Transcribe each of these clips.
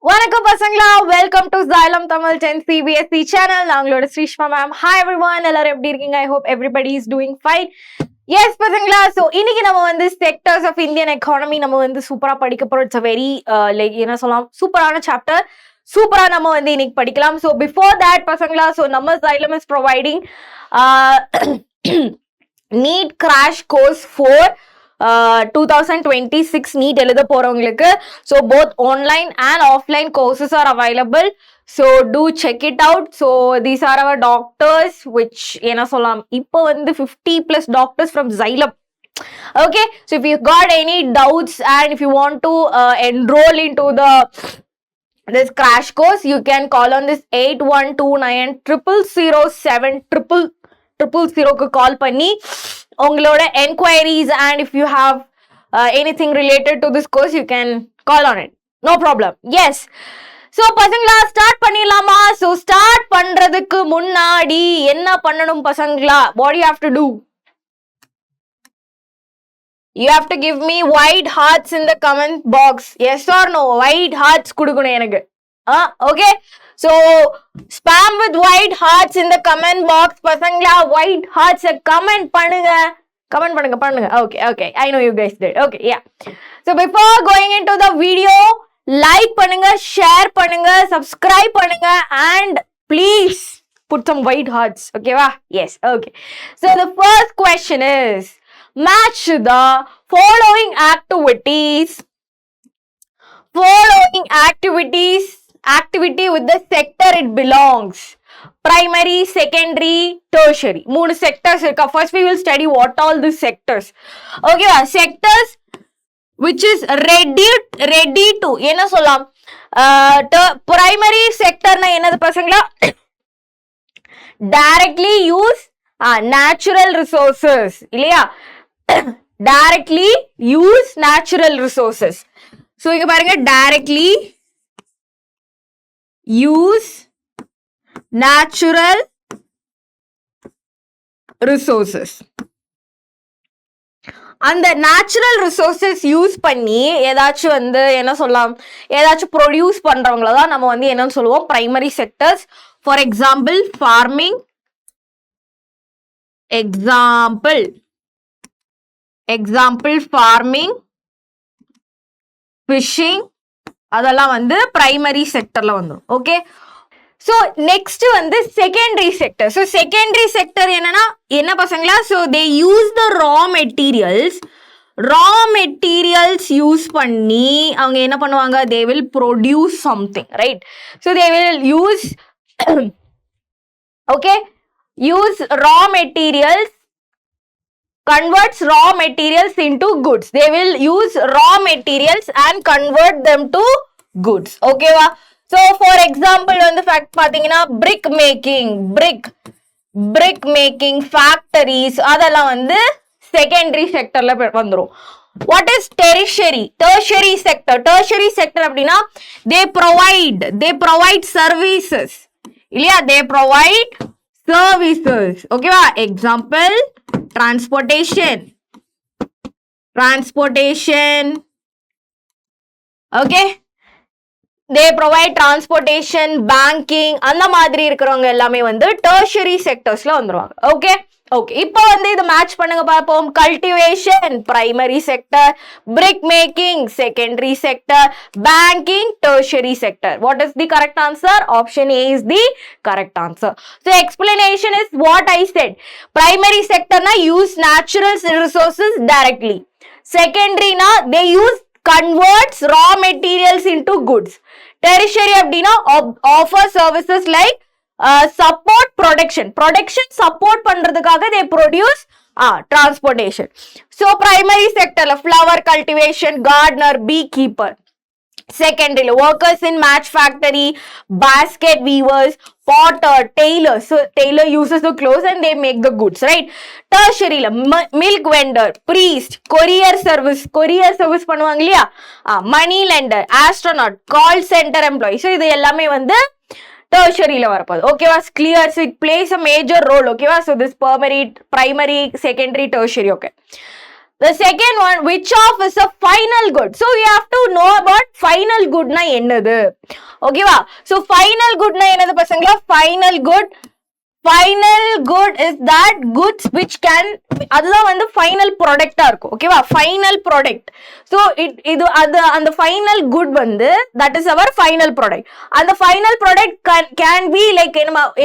Vanakkam pasangla, welcome to Xylem Tamil 10 CBSE channel. நாங்களோட Shrishma ma'am. Hi everyone, எல்லாரும் எப்படி இருக்கீங்க? I hope everybody is doing fine. Yes pasangla, so இன்னைக்கு நம்ம வந்து sectors of Indian economy நம்ம வந்து சூப்பரா படிக்க போறோம். It's a very like என்ன சொல்லலாம் சூப்பரான chapter. சூப்பரா நம்ம வந்து இன்னைக்கு படிக்கலாம். So before that pasangla, so நம்ம Xylem is providing NEET crash course for 2026 NEET எழுத போறவங்களுக்கு. So both online and offline courses are available. So do check it out. So these are our doctors which என்ன சொல்லலாம் இப்போ வந்து 50+ doctors from Xylem. Okay, so if you got any doubts and if you want to enroll into this crash course, you can call on this 8129000700 க்கு கால் பண்ணி உங்களோட enquiries and if you have anything related to this course, you can call on it. No problem. Yes. So பசங்களா start பண்ணிடலாமா? So start பண்றதுக்கு முன்னாடி என்ன பண்ணணும் பசங்களா? What do you have to do? You have to give me white hearts in the comment box. Yes or no? White hearts கொடுக்கணும் எனக்கு. Okay. So spam with white hearts in the comment box. பசங்களா white hearts comment பண்ணுங்க. Comment பண்ணுங்க. Okay. I know you guys did. Okay, yeah. So before going into the video, like பண்ணுங்க, share பண்ணுங்க, subscribe பண்ணுங்க and please put some white hearts. Okay, va? Yes. Okay. So the first question is match the following activities. Activity with the sector it belongs. Primary, secondary, tertiary. மூணு sectors இருக்கா. First we will study what all these sectors. Okay, sectors which is ready to என்ன சொல்லலாம் primary sector na என்னது பசங்களா directly use natural resources இல்லையா directly use natural resources. So இங்க பாருங்க directly use natural resources. அந்த natural resources use பண்ணி ஏதாச்சும் வந்து என்ன சொல்லலாம் ஏதாச்சும் ப்ரொடியூஸ் பண்றவங்கள தான் நம்ம வந்து என்னன்னு சொல்லுவோம் primary sectors. For example farming, example farming, fishing, அதெல்லாம் வந்து பிரைமரி செக்டர்ல வந்துடும். ஓகே, ஸோ நெக்ஸ்ட் வந்து secondary sector. So secondary sector என்னன்னா என்ன பசங்களா, so they use the raw materials use பண்ணி அவங்க என்ன பண்ணுவாங்க, they will produce something, right? So they will use raw materials, converts raw materials into goods. They will use raw materials and convert them to goods. Okay va? So for example வந்து fact பாத்தீங்கன்னா brick making factories அதெல்லாம் வந்து secondary sectorல வந்துரும். What is tertiary sector அப்படின்னா they provide services இல்லையா, they provide services. ஓகேவா? Example transportation. Okay, they provide transportation, banking, அந்த மாதிரி இருக்கிறவங்க எல்லாமே வந்து tertiary sectorsல வந்துருவாங்க. ஓகே, இப்போ வந்து இது மேட்ச் பண்ணுங்க பார்ப்போம். Cultivation primary sector, brick making secondary sector, banking tertiary sector. What is the correct answer? Option A is the correct answer. So explanation is what I said. Primary sector na use natural resources directly. Secondary na they use converts raw materials into goods. Tertiary அப்படின்னா offer services like support production support பண்றதுக்காக they produce transportation. So primary sector flower cultivation, gardener, beekeeper. Secondary workers in match factory, basket weavers, potter, tailor. So tailor uses the clothes and they make the goods, right? Tertiary milk vendor, priest, courier service பண்ணுவாங்க இல்லையா, money lender, astronaut, call center employee. So இது எல்லாமே வந்து tertiary ல வரப்போகுது. ஓகேவா? clear. So it plays a major role. ஓகேவா? So this primary, secondary, tertiary. Okay, The second one, which of is a final good? So we have to know about final good na என்னது. Okay வா? So final good na என்னது பசங்களா? Final good is that goods which can, அதுதான் வந்து final product இருக்கும். ஓகேவா? final product. So இது அந்த final good வந்து that is our final product. அந்த final product can be like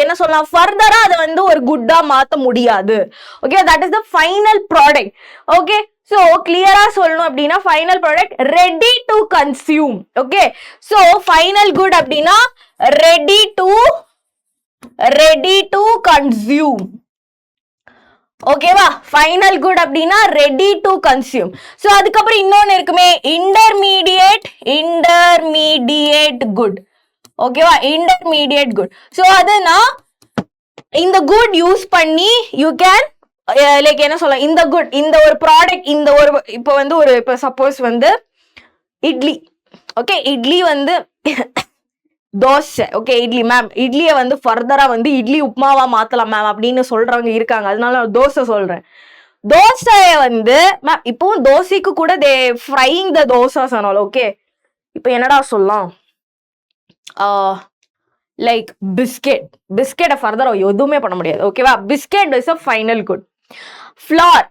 என்ன சொல்லலாம், further அதை வந்து ஒரு குட்டா மாத்த முடியாது. Okay, that is the final product. Okay, so clear-ஆ சொல்லணும் அப்படின்னா final product ready to consume. Okay, so final good அப்படின்னா ready to consume. ஓகேவா? ஃபைனல் குட் அப்படின்னா ரெடி டு கன்சியூம். ஸோ அதுக்கப்புறம் இன்னொன்னு இருக்குமே, இன்டர்மீடியேட் குட். ஓகேவா? Intermediate good. ஸோ அதுனா இந்த குட் யூஸ் பண்ணி யூ கேன் லைக் என்ன சொல்லலாம், இந்த குட், இந்த ஒரு ப்ராடக்ட், இந்த ஒரு இப்போ வந்து ஒரு இப்போ சப்போஸ் வந்து இட்லி. ஓகே, இட்லி வந்து தோசை. ஓகே, இட்லி மேம், இட்லியை வந்து ஃபர்தரா வந்து இட்லி உப்மாவா மாத்தலாம் மேம் அப்படின்னு சொல்றவங்க இருக்காங்க. அதனால தோசை சொல்றேன். தோசைய வந்து மேம் இப்பவும் தோசைக்கு கூட தே ஃப்ரைங் த தோசை சொன்னாலும் ஓகே. இப்போ என்னடா சொல்லலாம், லைக் பிஸ்கெட்டை ஃபர்தரா எதுவுமே பண்ண முடியாது. ஓகேவா? Biscuit is a final good. Flower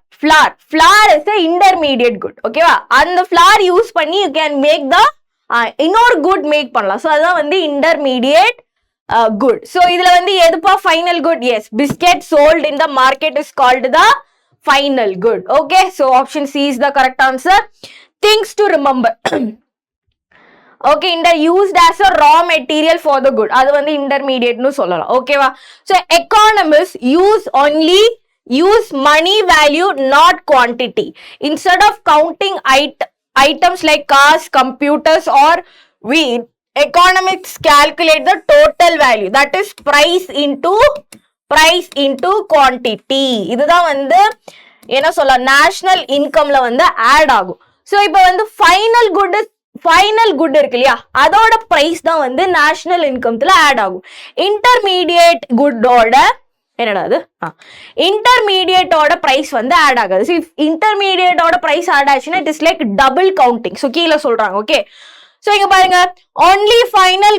is a intermediate good. ஓகேவா? அந்த ஃபிளார் யூஸ் பண்ணி யூ கேன் மேக் த இன்னொரு குட் மேக் பண்ணலாம். ஸோ அதுதான் வந்து இன்டர்மீடியேட் குட். ஸோ இதுல வந்து எதுப்பா final good? Yes, biscuit sold in the market is called the final good. Okay, so option C is the correct answer. Things to remember. Okay, used as a raw material for the good, அது வந்து இன்டர்மீடியேட்னு சொல்லலாம். ஓகேவா? So economist use money value, not quantity. Instead of counting items like cars, computers or wheat, economists calculate the total value, that is price into quantity. இதுதான் வந்து என்ன சொல்ல, national இன்கம்ல வந்து add ஆகும். ஸோ இப்போ வந்து ஃபைனல் குட் இருக்கு இல்லையா, அதோட பிரைஸ் தான் வந்து நேஷனல் இன்கம்ல ஆட் ஆகும். இன்டர்மீடியேட் குட்டோட என்னடா அது, இன்டர்மீடியேட்டோட பிரைஸ் வந்து ஆட் ஆகாது. இன்டர்மீடியேட்டோட பிரைஸ் ஆட் ஆச்சுன்னா it is like double counting. So கீழே சொல்றாங்க. ஓகே, ஸோ இங்க பாருங்க, only final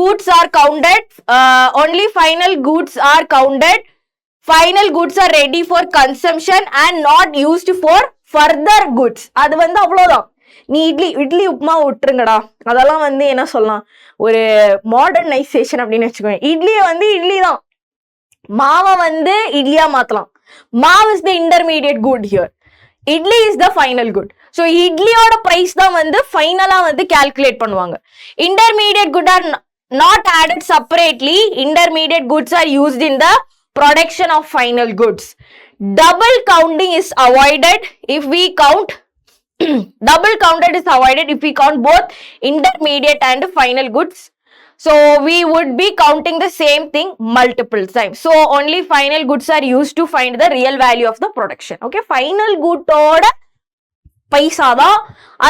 goods are counted. Final goods are ready for consumption and not used for further goods. அது வந்து அவ்வளவுதான். நீ இட்லி உப்புமா விட்டுருங்கடா, அதெல்லாம் வந்து என்ன சொல்லலாம், ஒரு மாடர்னைசேஷன் அப்படின்னு வச்சுக்கோங்க. இட்லியை வந்து இட்லி தான், மாவை வந்து இட்லியா மாத்தலாம். மாவு is the intermediate good here, idli is the final good. So இட்லியோட பிரைஸ் தான் வந்து ஃபைனலா வந்து கால்குலேட் பண்ணுவாங்க. Intermediate good are not added separately. Intermediate goods are used in the production of final goods. Double counting is avoided if we count both intermediate and final goods. So we would be counting the same thing multiple times. So only final goods are used to find the real value of the production. Okay, final good ஓட பைசா தான்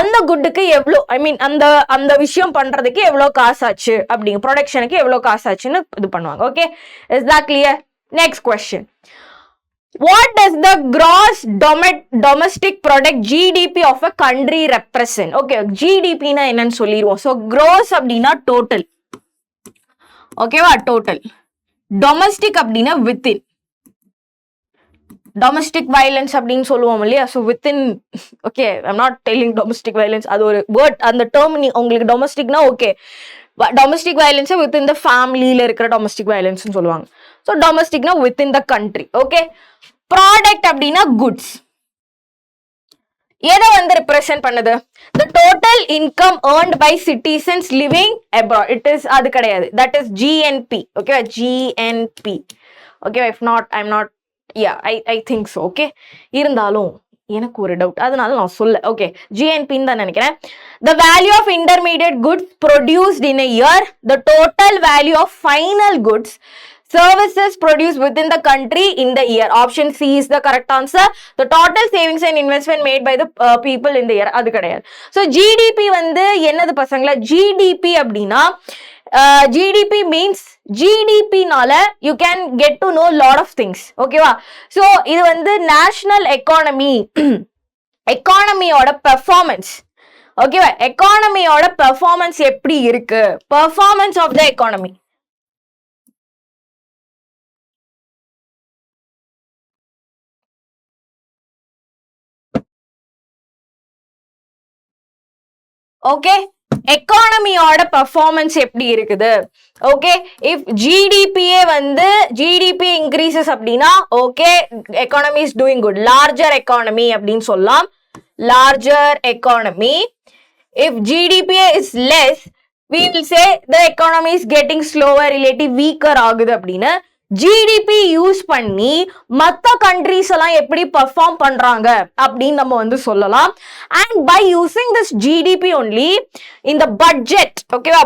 அந்த குட்டுக்கு எவ்வளோ, ஐ மீன் அந்த விஷயம் பண்றதுக்கு எவ்வளோ காசு ஆச்சு அப்படிங்க, ப்ரொடக்ஷனுக்கு எவ்வளோ காசு ஆச்சுன்னு இது பண்ணுவாங்க. Okay, is that clear? Next question. What does the gross domestic product GDP of a country represent? Okay, GDP na என்னன்னு சொல்லிடுவோம். So gross அப்படின்னா total. ஓகேவா? total. Domestic அப்படின்னா within. Domestic violence அப்படின்னு சொல்லுவோம் இல்லையா? So within. Okay, I'm not telling domestic violence. அது ஒரு word, அந்த term உங்களுக்கு domesticனா okay. Domestic violence within the familyல இருக்கிற domestic violence சொல்லுவாங்க. So domesticனா within the country. Okay. Product அப்படின்னா goods. எதை வந்து represent பண்ணுது? The total income earned by citizens living abroad. It is அது கிடையாது. That is GNP. Okay, GNP. Okay, if not, I'm not. Yeah, I think so. Okay. இருந்தாலும் எனக்கு ஒரு doubt, அதனால நான் சொல்ல. ஓகே, ஜிஎன்பின்னு தான் நினைக்கிறேன். The value of intermediate goods produced in a year, the total value of final goods services produced within the country in the year. Option C is the correct answer. The total savings and investment made by the people in the year. அது கிடையாது. So GDP வந்து என்னது பசங்களா? GDP அப்படின்னா GDP means GDP-னால you can get to know lot of things. ஓகேவா? So இது வந்து national economy எக்கானமியோட performance. ஓகேவா, எக்கானமியோட பெர்ஃபார்மன்ஸ் எப்படி இருக்கு, performance of the economy. Okay, எக்கானமியோட பெர்ஃபார்மன்ஸ் எப்படி இருக்குது. ஓகே, இஃப் ஜிடிபியே வந்து ஜிடிபி இன்க்ரீசஸ் அப்படின்னா okay economy is doing good, larger economy அப்படின்னு சொல்லலாம். Larger economy. இஃப் ஜிடிபியே is less we will say the economy is getting slower, relative weaker ஆகுது அப்படின்னு. ஜிடிபி யூஸ் பண்ணி மற்ற கண்ட்ரிஸ் எல்லாம் எப்படி பெர்ஃபார்ம் பண்றாங்க அப்படின்னு நம்ம வந்து சொல்லலாம். And by using this GDP only இந்த பட்ஜெட், ஓகேவா,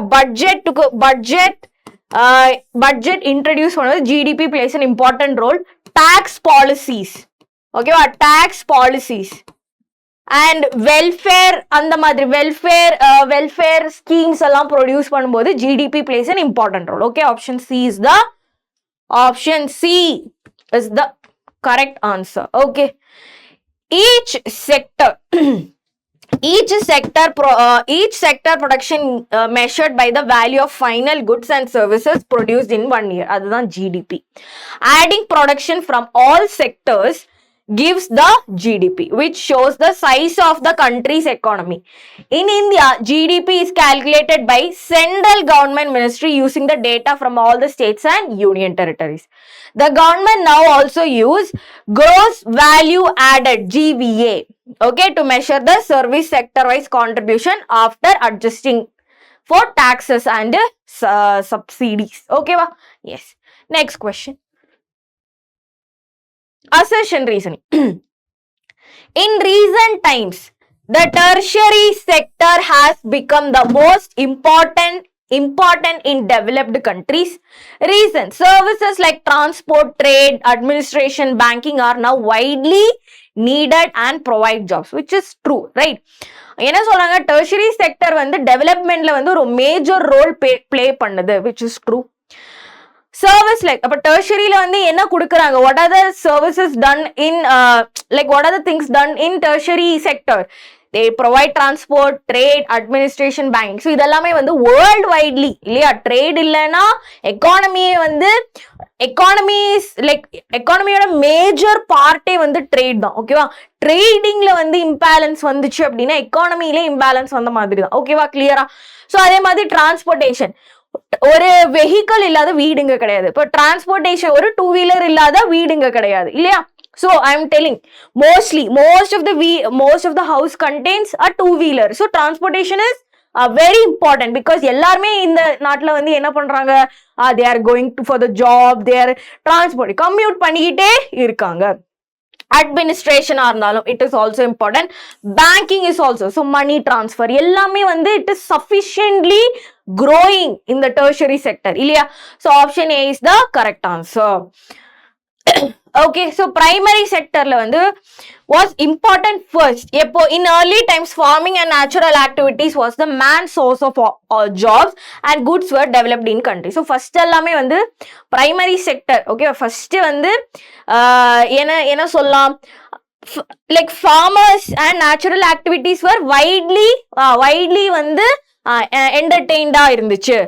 பட்ஜெட் இன்ட்ரடியூஸ் பண்ணது GDP plays an important role. Tax policies, ஓகேவா, டாக்ஸ் பாலிசிஸ் அண்ட் வெல்ஃபேர், அந்த மாதிரி வெல்ஃபேர் ஸ்கீம்ஸ் எல்லாம் ப்ரொடியூஸ் பண்ணும்போது GDP plays an important role. Okay, option C is the correct answer. Okay, each sector production measured by the value of final goods and services produced in 1 year, அதுதான் GDP. Adding production from all sectors gives the GDP, which shows the size of the country's economy. In India, GDP is calculated by central government ministry using the data from all the states and union territories. The government now also use gross value added, GVA, okay, to measure the service sector wise contribution after adjusting for taxes and subsidies. Okay va? Yes. Next question. Assertion reasoning. In recent times, the tertiary sector has become the most important in developed countries. Reason: services like transport, trade, administration, banking are now widely needed and provide jobs, which is true, right? என்ன சொல்றாங்க, tertiary sector வந்து டெவலப்மெண்ட்ல வந்து ஒரு major role play பண்ணுது, which is true. Service like அப்ப tertiaryல வந்து என்ன கொடுக்குறாங்க, what are the services done in what are the things done in tertiary sector? They provide transport, trade, administration, banking. So இதெல்லாமே வந்து வேர்ல்ட் வைட்லி இல்லையா. Trade இல்லைன்னா எக்கானமியே வந்து எக்கானமியோட மேஜர் பார்ட்டே வந்து ட்ரேட் தான். ஓகேவா, ட்ரேடிங்ல வந்து இம்பேலன்ஸ் வந்துச்சு அப்படின்னா எக்கானமியிலே இம்பேலன்ஸ் வந்த மாதிரி தான். ஓகேவா, கிளியரா. ஸோ அதே மாதிரி டிரான்ஸ்போர்டேஷன், ஒரு வெஹிக்கிள் இல்லாத வீடுங்க கிடையாது. இப்போ டிரான்ஸ்போர்டேஷன், ஒரு 2 வீலர் இல்லாத வீடுங்க கிடையாது இல்லையா. So I am telling most of the house contains a 2-wheeler. So transportation is very important because எல்லாருமே இந்த நாட்டுல வந்து என்ன பண்றாங்க, they are going for the job, they are transport, commute பண்ணிக்கிட்டே இருக்காங்க. Administration இருந்தாலும் it is also important. Banking is also, so money transfer எல்லாமே வந்து it is sufficiently growing in the tertiary sector இல்லையா. So option A is the correct answer. Okay, so primary sectorல வந்து was important first. எப்போ in early times farming and natural activities was the main source of jobs and goods were developed in country. So first எல்லாமே வந்து primary sector. Okay, first வந்து என்ன சொல்லலாம், like farmers and natural activities were widely வந்து entertained இருந்துச்சு.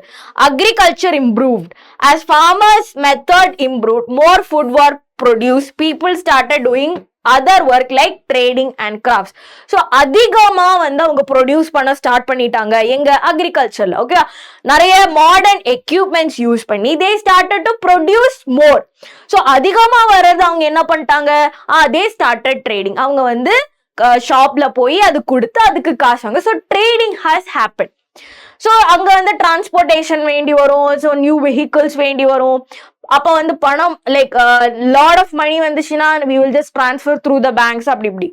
Agriculture improved as farmers method improved, more food were produced, people started doing other work like trading and crafts. So அதிகமா வந்து அவங்க produce பண்ண start பண்ணிட்டாங்க எங்க அக்ரிகல்ச்சர்ல. ஓகே, நிறைய modern equipments use பண்ணி they started to produce more. So அதிகமா வர்றது அவங்க என்ன பண்ணிட்டாங்க, they started trading. அவங்க வந்து ஷாப்ல போய் அது கொடுத்து அதுக்கு காசு வாங்க. So trading has happen. So அங்க வந்து டிரான்ஸ்போர்டேஷன் வேண்டி வரும், ஸோ நியூ வெஹிக்கிள்ஸ் வேண்டி வரும். அப்போ வந்து பணம் லைக் லாட் ஆஃப் மணி வந்துச்சுன்னா we will just transfer through the banks அப்படி இப்படி.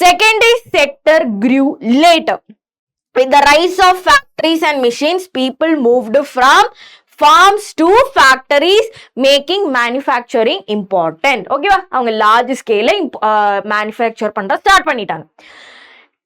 Secondary sector grew later. With the rise of factories and machines, people moved from farms to factories, making manufacturing important. ஓகேவா, அவங்க large ஸ்கேல manufacture பண்ற start பண்ணிட்டாங்க.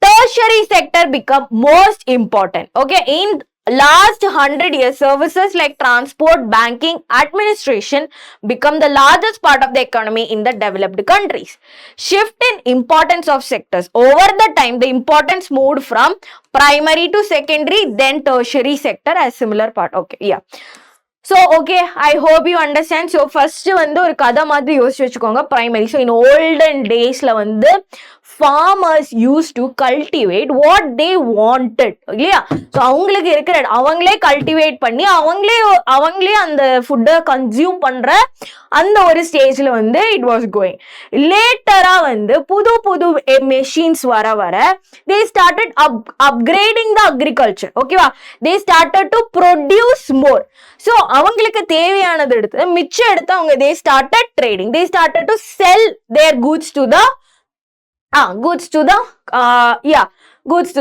Tertiary sector become most important. Okay, in last 100 years, services like transport, banking, administration become the largest part of the economy in the developed countries. Shift in importance of sectors. Over the time, the importance moved from primary to secondary, then tertiary sector as similar part. Okay, yeah. So, okay, I hope you understand. So, first வந்து ஒரு கதை மாதிரி யோசிச்சு வச்சுக்கோங்க primary. So, in olden daysல வந்து farmers used to cultivate what they wanted. இல்லையா? So, அவங்களுக்கு இருக்கிற அவங்களே கல்டிவேட் பண்ணி அவங்களே அந்த ஃபுட்டை கன்சியூம் பண்ற அந்த ஒரு ஸ்டேஜ்ல வந்து இட் வாஸ் கோயிங். லேட்டரா வந்து புது மெஷின்ஸ் வர they started upgrading the agriculture. ஓகேவா? they started to produce more. So அவங்களுக்கு தேவையானது எடுத்து மிச்சம் எடுத்து அவங்க they started trading. they started to sell their goods to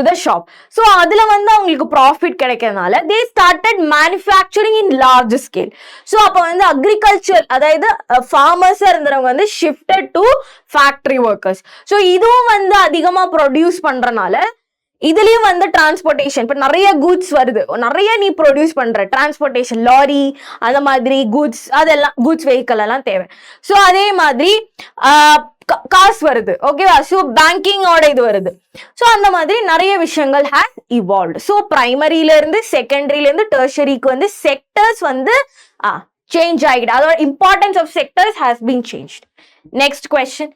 the shop. So அதுல வந்து அவங்களுக்கு ப்ராஃபிட் கிடைக்கிறதுனால they started manufacturing in large scale. So அப்ப வந்து அக்ரிகல்ச்சர் அதாவது ஃபார்மர்ஸா இருந்தவங்க வந்து shifted to factory workers. So இதுவும் வந்து அதிகமா ப்ரொடியூஸ் பண்றனால இதுலயும் வந்து டிரான்ஸ்போர்டேஷன் இப்ப நிறைய குட்ஸ் வருது, நிறைய நீ ப்ரொடியூஸ் பண்ற டிரான்ஸ்போர்டேஷன் லாரி அந்த மாதிரி குட்ஸ் அதெல்லாம் குட்ஸ் வெஹிக்கல் எல்லாம் தேவை. ஸோ அதே மாதிரி காசு வருது. ஓகேவா? ஸோ பேங்கிங்கோட இது வருது. ஸோ அந்த மாதிரி நிறைய விஷயங்கள் ஹேஸ் இவால்வ்ட். ஸோ பிரைமரியில இருந்து செகண்டரியில இருந்து டெர்ஷரிக்கு வந்து செக்டர்ஸ் வந்து சேஞ்ச் ஆகிட்டு அதோட importance of sectors has been change. Next question.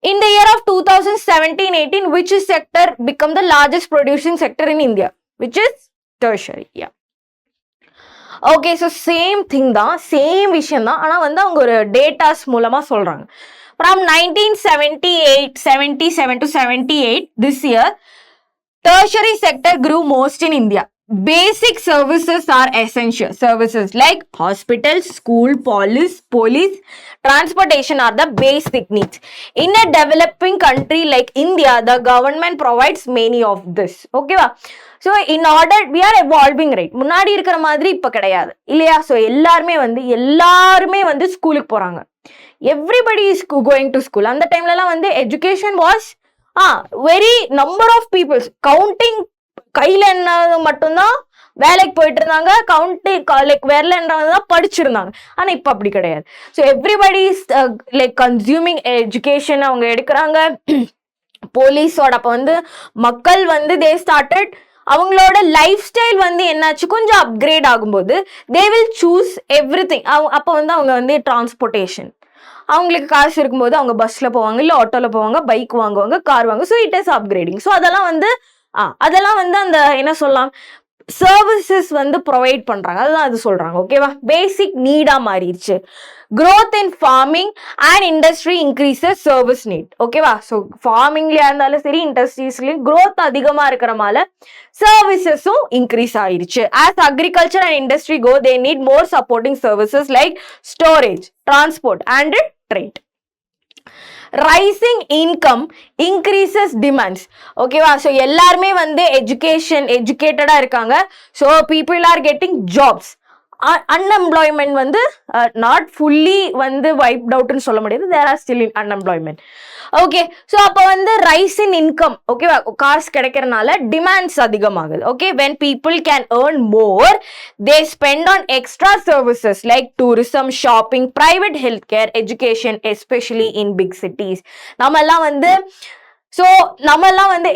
In the year of 2017-18, which sector become the largest producing sector in India? Which is tertiary. Yeah. Okay, so same thing தான், same விஷயம் தான். ஆனா வந்து அவங்க ஒரு datas மூலமா சொல்றாங்க. From 1977 to 78, this year, tertiary sector grew most in India. Basic services are essential. Services like hospitals, school, police, transportation are the basic needs. In a developing country like India, the government provides many of this. Okay va? So in order, we are evolving, right? முன்னாடி இருக்கிற மாதிரி இப்ப கிடையாது இல்லையா? So எல்லாருமே வந்து ஸ்கூலுக்கு போறாங்க. Everybody is going to school. அந்த டைம்ல எல்லாம் வந்து education was very number of people counting கையில என்ன மட்டும்தான் வேலைக்கு போயிட்டு இருந்தாங்க, லைக் வேர்ல என்னதான் படிச்சிருந்தாங்க. ஆனா இப்ப அப்படி கிடையாது. So everybody like consuming education அவங்க எடுக்கிறாங்க. போலீஸோட அப்ப வந்து மக்கள் வந்து தே ஸ்டார்டட் அவங்களோட லைஃப் ஸ்டைல் வந்து என்னாச்சு கொஞ்சம் அப்கிரேட் ஆகும்போது they will choose every thing. அப்போ வந்து அவங்க வந்து டிரான்ஸ்போர்டேஷன் அவங்களுக்கு காசு இருக்கும்போது அவங்க பஸ்ல போவாங்க, இல்லை ஆட்டோல போவாங்க, பைக் வாங்குவாங்க, கார் வாங்க. So it is upgrading. So அதெல்லாம் வந்து அந்த என்ன சொல்லலாம் சர்வீசஸ் வந்து ப்ரொவைட் பண்றாங்க, அதுதான் அது சொல்றாங்க. ஓகேவா? பேசிக் நீடா மாறிடுச்சு. growth in farming and industry increases service need. ஓகேவா? ஸோ ஃபார்மிங்லயா இருந்தாலும் சரி இண்டஸ்ட்ரீஸ்லயும் growth அதிகமா இருக்கிறனால சர்வீசஸும் இன்க்ரீஸ் ஆயிடுச்சு. as agriculture and industry go, they need more supporting services like storage, transport and trade. Rising income increases demands. ஓகேவா? ஸோ எல்லாருமே வந்து எஜுகேட்டடா இருக்காங்க. So people are getting jobs. Unemployment வந்து நாட் ஃபுல்லி வந்து வைப்ட் அவுட்னு சொல்ல முடியாது, there are still in unemployment. Okay, so அப்போ வந்து ரைஸ் இன் இன்கம், ஓகேவா, காசு கிடைக்கிறதுனால டிமாண்ட்ஸ் அதிகமாகுது. Okay, when people can earn more they spend on extra services like tourism, shopping, private health care, education, especially in big cities. நம்மெல்லாம் வந்து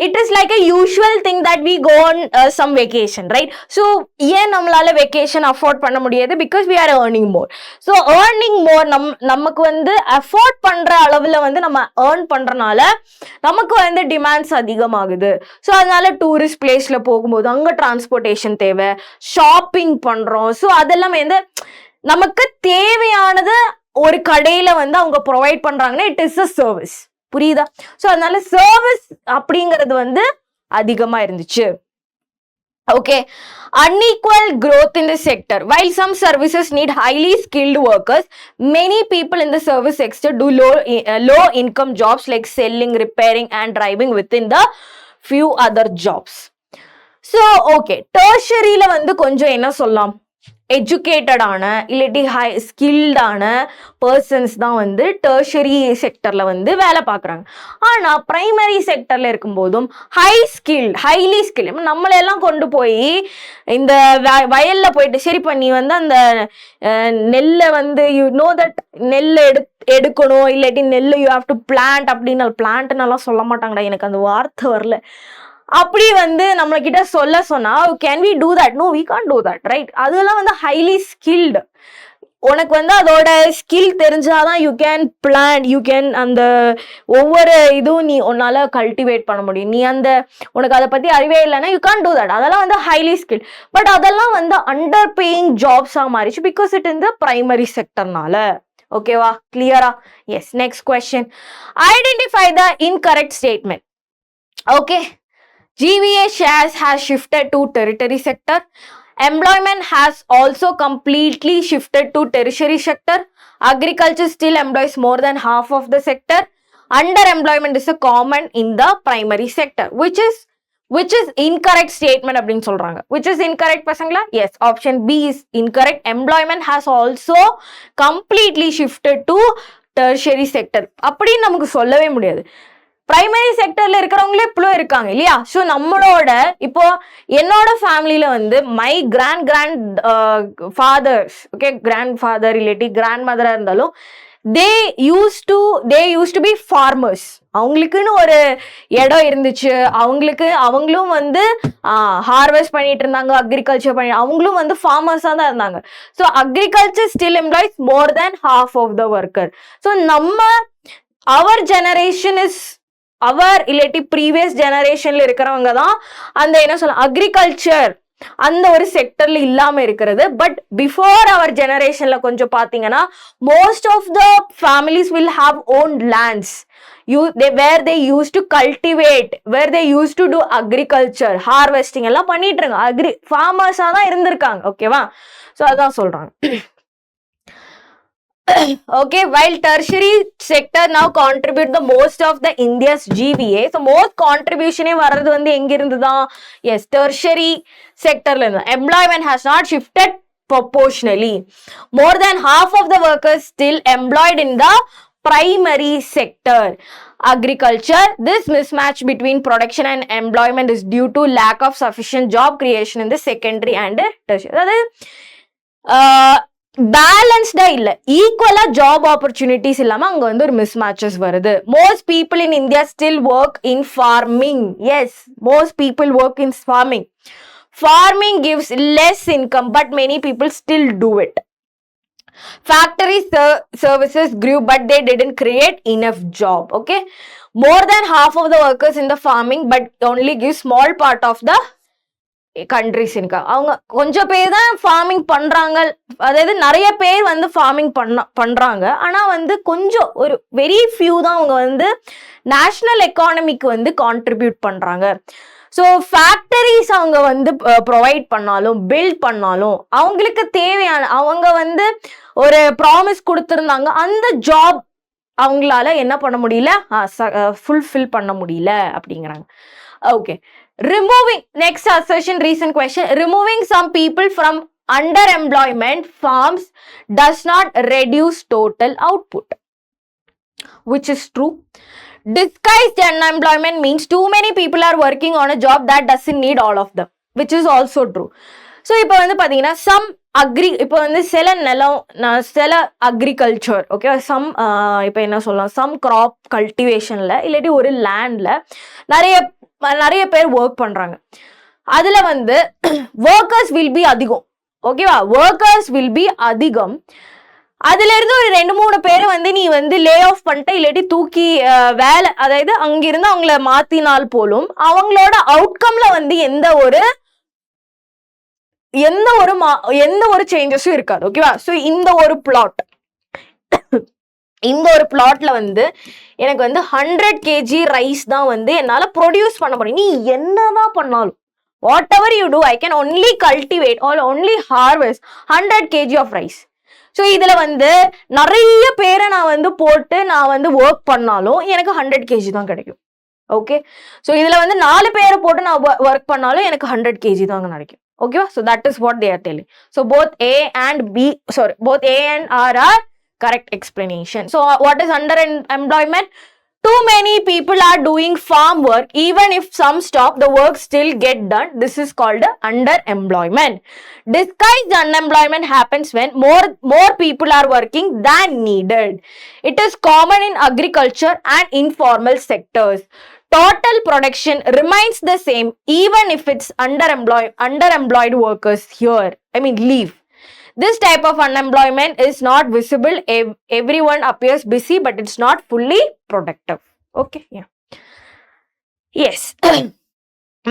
it is like a usual thing that we go on some vacation, right? So ஏன் நம்மளால vacation afford பண்ண முடியாது? Because we are earning more. So earning more நமக்கு வந்து afford பண்ற அளவுல வந்து நம்ம earn பண்றனால நமக்கு வந்து demands அதிகமாகுது. So அதனால டூரிஸ்ட் பிளேஸ்ல போகும்போது அங்க டிரான்ஸ்போர்டேஷன் தேவை, ஷாப்பிங் பண்றோம். ஸோ அதெல்லாம் வந்து நமக்கு தேவையானது ஒரு கடையில வந்து அவங்க ப்ரொவைட் பண்றாங்கன்னா இட் இஸ் அ சர்வீஸ். புரியுதா? சோ அதனால சர்வீஸ் அப்படிங்கிறது வந்து அதிகமா இருந்துச்சு. Okay, unequal growth in the sector. While some services need highly skilled workers, many people in the service sector do low income jobs like selling, repairing and driving within the few other jobs. So okay, tertiaryல வந்து கொஞ்சம் என்ன சொல்லலாம், எஜுகேட்டடான இல்லாட்டி high ஸ்கில்டான persons தான் வந்து tertiary செக்டர்ல வந்து வேலை பார்க்குறாங்க. ஆனால் பிரைமரி செக்டர்ல இருக்கும்போதும் ஹைலி ஸ்கில் நம்மளெல்லாம் கொண்டு போய் இந்த வயல்ல போயிட்டு சரிப்பா நீ வந்து அந்த நெல்லை வந்து யூ நோ தட் நெல்லை எடுக்கணும் இல்லாட்டி நெல் யூ ஹாவ் டு பிளான்ட் அப்படின்னு பிளான்ட்னெல்லாம் சொல்ல மாட்டாங்கடா, எனக்கு அந்த வார்த்தை வரல. அப்படி வந்து நம்மள கிட்ட சொல்ல சொன்னா can we do that? No we can't do that, right? அதெல்லாம் வந்து ஹைலி ஸ்கில்டு. உனக்கு வந்து அதோட ஸ்கில் தெரிஞ்சாதான் you can plan, you can அந்த ஒவ்வொரு இதுவும் நீ உன்னால கல்டிவேட் பண்ண முடியும். நீ அந்த உனக்கு அதை பத்தி அறிவே இல்லைன்னா யூ கான்ட் டூ தட். அதெல்லாம் வந்து ஹைலி ஸ்கில். பட் அதெல்லாம் வந்து அண்டர் பேயிங் ஜாப்ஸா மாறிச்சு பிகாஸ் இட் இந்த பிரைமரி செக்டர்னால. ஓகேவா? கிளியரா? Yes. Next question, identify the incorrect statement. Okay, GVA shares has shifted to tertiary sector. Employment has also completely shifted to tertiary sector. Agriculture still employs more than half of the sector. Underemployment is a common in the primary sector, which is incorrect statement அப்படின்னு சொல்றாங்க. Which is incorrect பசங்களா? Yes, option B is incorrect. Employment has also completely shifted to tertiary sector. அப்படின்னு நமக்கு சொல்லவே முடியாது. Primary செக்டர்ல இருக்கிறவங்களே இப்பவும் இருக்காங்க இல்லையா? ஸோ நம்மளோட இப்போ என்னோட ஃபேமிலியில வந்து my grandfathers, okay, grandfather இல்லாட்டி கிராண்ட் மதரா இருந்தாலும் they use to be farmers. அவங்களுக்குன்னு ஒரு இடம் இருந்துச்சு, அவங்களும் வந்து ஹார்வெஸ்ட் பண்ணிட்டு இருந்தாங்க, அக்ரிகல்ச்சர் பண்ணி அவங்களும் வந்து ஃபார்மர்ஸா தான் இருந்தாங்க. So agriculture still employs more than half of the worker. So our generation is our இல்லாட்டி ப்ரீவியஸ் ஜெனரேஷன்ல இருக்கிறவங்க தான் அந்த என்ன சொல்ல அக்ரிகல்ச்சர் அந்த ஒரு செக்டர்ல இல்லாம இருக்கிறது. பட் பிஃபோர் அவர் ஜெனரேஷன்ல கொஞ்சம் பாத்தீங்கன்னா most of the families will have own lands where they used to cultivate, where they used to do agriculture, harvesting எல்லாம் பண்ணிட்டு இருக்காங்க. ஃபார்மர்ஸா தான் இருந்திருக்காங்க. ஓகேவா? ஸோ அதான் சொல்றாங்க. Okay, while tertiary sector now contribute the most of the India's GVA, so most contribution வரது வந்து எங்க இருந்துதான்? Yes, tertiary sectorல இருந்து. Employment has not shifted proportionally. More than half of the workers still employed in the primary sector. Agriculture, this mismatch between production and employment is due to lack of sufficient job creation in the secondary and tertiary. அதாவது பேலன்ஸ்டா இல்ல, ஈக்குவலா job opportunities இல்லாம அங்க வந்து ஒரு mismatches வருது. Most people in India still work in farming. Yes, most people work in farming. Farming gives less income but many people still do it. Factory services grew but they didn't create enough job. Okay, more than half of the workers in the farming but only give small part of the countries இருக்கா. அவங்க கொஞ்சம் பேர் தான் farming பண்றாங்க, அதாவது நிறைய பேர் வந்து ஃபார்மிங் பண்றாங்க. ஆனா வந்து கொஞ்சம் ஒரு வெரி ஃபியூ தான் அவங்க வந்து நேஷனல் எக்கானமிக்கு வந்து கான்ட்ரிபியூட் பண்றாங்க. ஸோ ஃபேக்டரிஸ் அவங்க வந்து ப்ரொவைட் பண்ணாலும் பில்ட் பண்ணாலும் அவங்களுக்கு தேவையான அவங்க வந்து ஒரு ப்ராமிஸ் கொடுத்துருந்தாங்க, அந்த ஜாப் அவங்களால என்ன பண்ண முடியல, ஃபுல்ஃபில் பண்ண முடியல அப்படிங்கிறாங்க. Okay, removing, next assertion, recent question, removing some people from underemployment farms does not reduce total output, which is true. Disguised unemployment means too many people are working on a job that doesn't need all of them, which is also true. So இப்போ வந்து பாத்தீங்கன்னா some இப்போ வந்து சில நிலம் சில agriculture, okay, இப்போ என்ன சொல்லலாம், சம் கிராப் கல்டிவேஷன்ல இல்லாட்டி ஒரு லேண்ட்ல நிறைய பேர் ஒர்க் பண்றாங்க. அதுல வந்து ஒர்க்கர்ஸ் வில் பி அதிகம். ஓகேவா? ஒர்க்கர்ஸ் வில் பி அதிகம். அதுல இருந்து ஒரு 2-3 பேரை வந்து நீ வந்து லே ஆஃப் பண்ணிட்ட இல்லாட்டி தூக்கி வேலை, அதாவது அங்கிருந்து அவங்கள மாத்தினால் போலும் அவங்களோட அவுட்கம்ல வந்து எந்த ஒரு சேஞ்சஸும் இருக்காது. ஓகேவா? ஸோ இந்த ஒரு பிளாட்ல வந்து எனக்கு வந்து 100 kg ரைஸ் தான் வந்து என்னால ப்ரொடியூஸ் பண்ண முடியும். நீ என்னதான் பண்ணாலும் whatever you do, I can only cultivate or only harvest 100 kg of rice. So இதுல வந்து நிறைய பேரை நான் வந்து போட்டு நான் வந்து ஒர்க் பண்ணாலும் எனக்கு 100 kg தான் கிடைக்கும். ஓகே, ஸோ இதுல வந்து 4 பேரை போட்டு நான் ஒர்க் பண்ணாலும் எனக்கு 100 kg தாங்க கிடைக்கும். Okay, so that is what they are telling. So both A and B, sorry, both A and R are correct explanation. So what is underemployment? Too many people are doing farm work. Even if some stop, the work still get done. This is called underemployment. Disguised unemployment happens when more people are working than needed. It is common in agriculture and informal sectors. Total production remains the same even if it's underemployed workers here. I mean leave. This type of unemployment is not visible. Everyone appears busy, but it's not fully productive. Okay, yeah. Yes.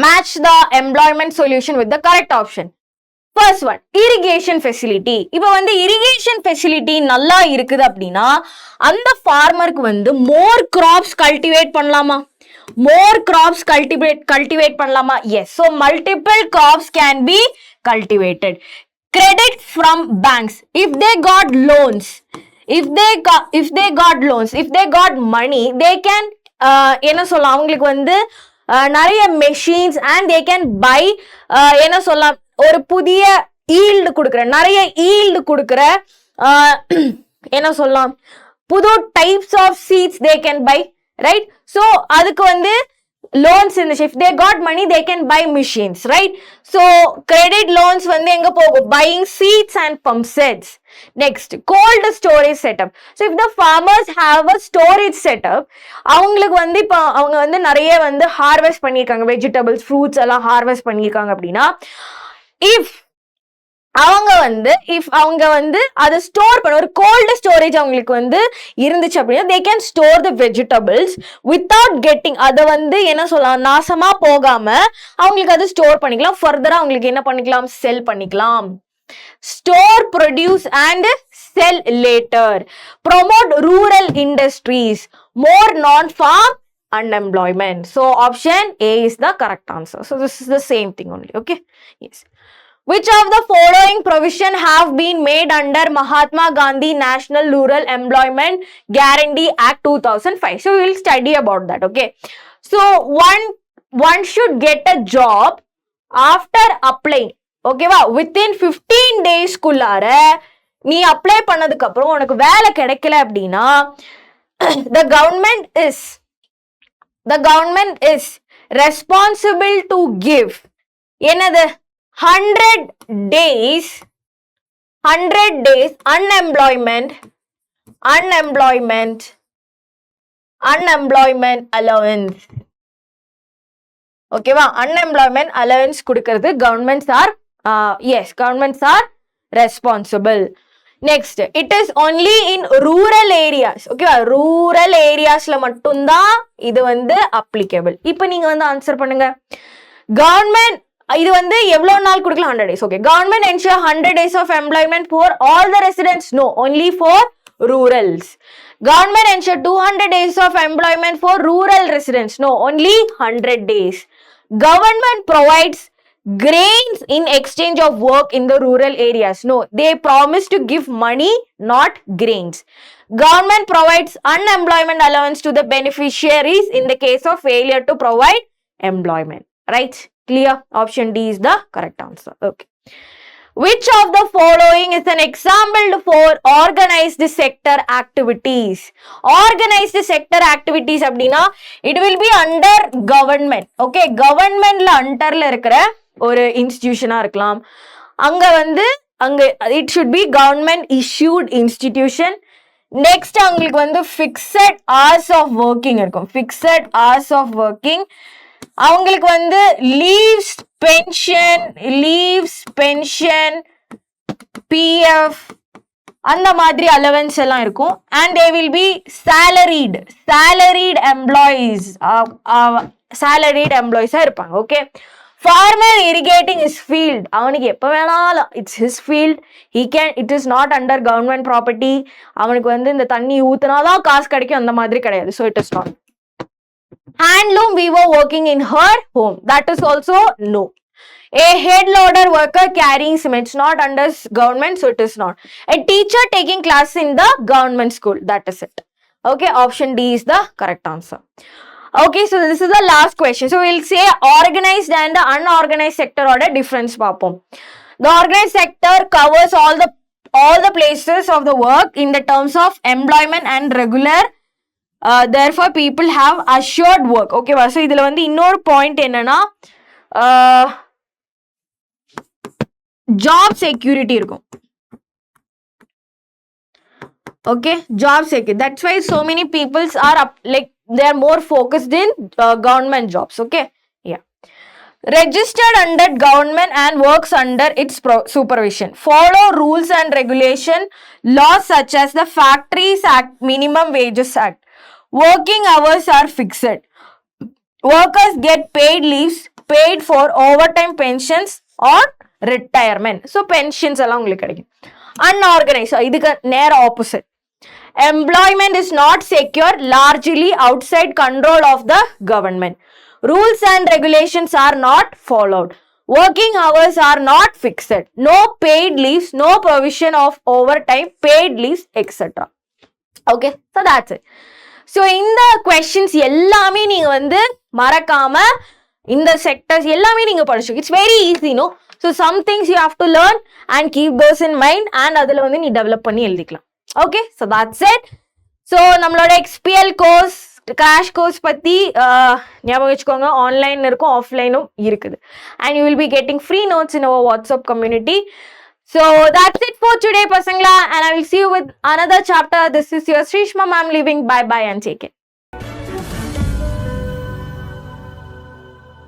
Match the employment solution with the correct option. First one, irrigation facility. இப்போ வந்து irrigation facility நல்லா இருக்குது அப்படின்னா அந்த ஃபார்மருக்கு வந்து more crops cultivate பண்ணலாமா? More crops cultivate பண்ணலாமா? Yes. So multiple crops can be cultivated. Credit from banks. If they got loans, if they got money, they can என்ன சொல்லலாம், அவங்களுக்கு வந்து நிறைய machines and they can buy என்ன சொல்லலாம், ஒரு புதிய ஈல்டு கொடுக்குற, நிறைய ஈல்டு கொடுக்குற என்ன சொல்லலாம், புது types of seeds they can buy, right? So அதுக்கு வந்து loans in the if they got money they can buy machines, right? So credit loans வந்து எங்க போகும், buying seeds and pump sets. Next, cold storage setup. So if the farmers have a storage setup, அவங்களுக்கு வந்து இப்போ அவங்க வந்து நிறைய வந்து harvest பண்ணிருக்காங்க, vegetables, fruits எல்லாம் harvest பண்ணிருக்காங்க அப்படின்னா அவங்க வந்து அதை ஸ்டோர் பண்ண ஒரு கோல்டு ஸ்டோரேஜ் அவங்களுக்கு வந்து இருந்துச்சு அப்படின்னா they can store the vegetables without getting, அதை வந்து என்ன சொல்லலாம், நாசமா போகாம அவங்களுக்கு அது ஸ்டோர் பண்ணிக்கலாம், ஃபர்தரா அவங்களுக்கு என்ன பண்ணிக்கலாம், செல் பண்ணிக்கலாம். Store, produce and sell later. Promote rural industries. More non-farm unemployment. So option A is the correct answer. So this is the same thing only. Okay, yes. Which of the following provision have been made under Mahatma Gandhi National Rural Employment Guarantee Act 2005? So we will study about that. Okay, so one should get a job after applying. Okay va, within 15 days குள்ளார நீ apply பண்ணதுக்கு அப்புறம் உனக்கு வேலை கிடைக்கல அப்படின்னா the government is responsible to give என்னது 100 days unemployment allowance. ஓகேவா, unemployment allowance கொடுக்கிறது governments are responsible. Next, it is only in rural areas. ஓகேவா, rural areasல மட்டும்தான் இது வந்து applicable. இப்போ நீங்க வந்து ஆன்சர் பண்ணுங்க. Government இது வந்து எவ்வளவு நாள் கொடுக்கலாம், 100 days. Okay, government ensure 100 days of employment for all the residents. No, only for rurals. Government ensure 200 days of employment for rural residents. No, only 100 days. Government provides grains in exchange of work in the rural areas. No, they promise to give money, not grains. Government provides unemployment allowance to the beneficiaries in the case of failure to provide employment. Right? Clear? Option D is the correct answer. Okay. Which of the following is an example for organized sector activities? Organized sector activities அப்படின்னா it will be under government. Okay, governmentல underல இருக்கிற ஒரு இன்ஸ்டிடியூஷனா இருக்கலாம். அங்க it should be government issued institution. Next அவங்களுக்கு வந்து fixed hours of working இருக்கும். Fixed hours of working. அவங்களுக்கு வந்து leaves, pension, PF அந்த மாதிரி அலவன்ஸ் எல்லாம் இருக்கும். and they will be salaried employees இருப்பாங்க. Okay, farmer irrigating his field, அவனுக்கு எப்ப வேணாலும் it's his field, it is not under government property. அவனுக்கு வந்து இந்த தண்ணி ஊத்துனாதான் காசு கிடைக்கும் அந்த மாதிரி கிடையாது. so it is not. Handloom weaver working in her home, that is also no. A head loader worker carrying cement, not under government, so it is not. A teacher taking class in the government school, that is it. Okay, option D is the correct answer. Okay, so this is the last question. So we'll say organized and the unorganized sector order difference பார்ப்போம். The organized sector covers all the places of the work in the terms of employment and regular. Therefore, people have assured work. Okay, so இதுல வந்து இன்னொரு point என்னன்னா job security இருக்கும். Okay, job security. That's why so many peoples are up, like they are more focused in government jobs. Okay, yeah. Registered under government and works under its supervision. Follow rules and regulation, laws such as the Factories Act, Minimum Wages Act. Working hours are fixed. Workers get paid leaves, paid for overtime pensions or retirement. So pensions எல்லாம் உங்களுக்கு கிடைக்கும். Unorganized, so இதுக்கு நேர opposite. Employment is not secure, largely outside control of the government. Rules and regulations are not followed. Working hours are not fixed. No paid leaves, no provision of overtime, paid leaves, etc. Okay, so that's it. So இந்த questions எல்லாமே நீங்க வந்து மறக்காம இந்த sectors எல்லாமே நீங்க படிச்சுங்க. It's very easy, no? So some things you have to learn and keep those in mind and அதுல வந்து நீ develop பண்ணி எழுதிக்கலாம். Okay, so that's it. So நம்மளோட XPL course crash course பத்தி ஞாபகம் வச்சுக்கோங்க. ஆன்லைன் இருக்கும், ஆஃப்லைனும் இருக்குது. And you will be getting free notes in our WhatsApp community. So that's it for today, pasangla, and I will see you with another chapter. This is your Shrishma ma'am leaving. Bye bye and take care.